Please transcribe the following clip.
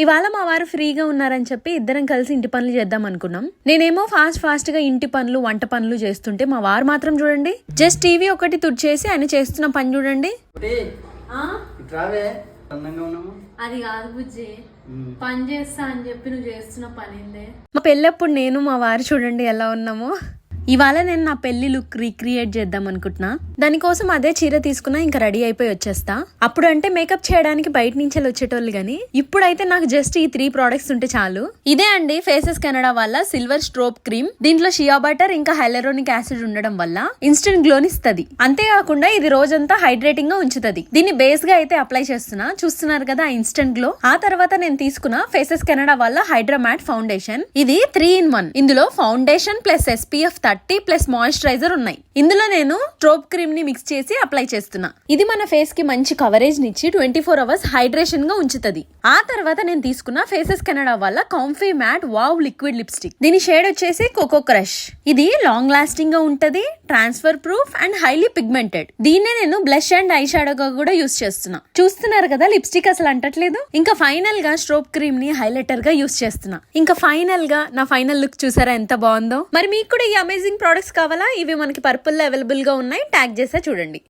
ఇవాళ మా వారు ఫ్రీగా ఉన్నారని చెప్పి ఇద్దరం కలిసి ఇంటి పనులు చేద్దాం అనుకున్నాం. నేనేమో ఫాస్ట్ గా ఇంటి పనులు వంట పనులు చేస్తుంటే మా వారు మాత్రం చూడండి జస్ట్ టీవీ ఒకటి తుడిచేసి ఆయన చేస్తున్న పని చూడండి. అది కాదు బుజ్జి, పని చేస్తా అని చెప్పి నువ్వు చేస్తున్న పని. మా పెళ్ళప్పుడు నేను మా వారు చూడండి ఎలా ఉన్నామో. ఇవాళ నేను నా పెళ్లి లుక్ రీక్రియేట్ చేద్దాం అనుకుంటున్నా. దానికోసం అదే చీర తీసుకున్నా, ఇంకా రెడీ అయిపోయి వచ్చేస్తా. అప్పుడు అంటే మేకప్ చేయడానికి బయట నుంచి వచ్చేటోళ్ళు గానీ ఇప్పుడైతే నాకు జస్ట్ ఈ 3 ప్రోడక్ట్స్ ఉంటే చాలు. ఇదే అండి ఫేసెస్ కెనడా వల్ల సిల్వర్ స్ట్రోప్ క్రీమ్. దీంట్లో షియా బటర్ ఇంకా హైలరోనిక్ యాసిడ్ ఉండడం వల్ల ఇన్స్టెంట్ గ్లోని ఇస్తుంది. అంతేకాకుండా ఇది రోజంతా హైడ్రేటింగ్ గా ఉంచుతుంది. దీన్ని బేస్ గా అయితే అప్లై చేస్తున్నా, చూస్తున్నారు కదా ఇన్స్టెంట్ గ్లో. ఆ తర్వాత నేను తీసుకున్న ఫేసెస్ కెనడా వల్ల హైడ్రా మ్యాట్ ఫౌండేషన్. ఇది 3 in 1. ఇందులో foundation plus SPF 30 plus moisturiser ఉన్నాయి. ఇందులో నేను స్ట్రోప్ క్రీమ్ ని మిక్స్ చేసి అప్లై చేస్తున్నా. ఇది మన ఫేస్ కి మంచి కవరేజ్ నిచ్చి 24 hours హైడ్రేషన్ గా ఉంచుతుంది. ఆ తర్వాత నేను తీసుకున్న ఫేసెస్ కెనడా వల్ల comfy matte wow liquid lipstick. దీని షేడ్ వచ్చేసి కోకో క్రష్. ఇది లాంగ్ లాస్టింగ్ గా ఉంటది, transfer proof and highly pigmented. దీన్నే నేను బ్లష్ అండ్ ఐ షాడోగా కూడా యూస్ చేస్తున్నా. చూస్తున్నారు కదా లిప్స్టిక్ అసలు అంటట్లేదు. ఇంకా ఫైనల్ గా స్ట్రోప్ క్రీమ్ ని హైలైటర్ గా యూస్ చేస్తున్నా. ఇంకా ఫైనల్ గా నా ఫైనల్ లుక్ చూసారా ఎంత బాగుందో. మరి మీకు కూడా ఈ అమేజింగ్ ప్రొడక్ట్స్ కావాలా? ఇవి మనకి పర్పుల్ లో అవైలబుల్ గా ఉన్నాయి, ట్యాగ్ చేసా చూడండి.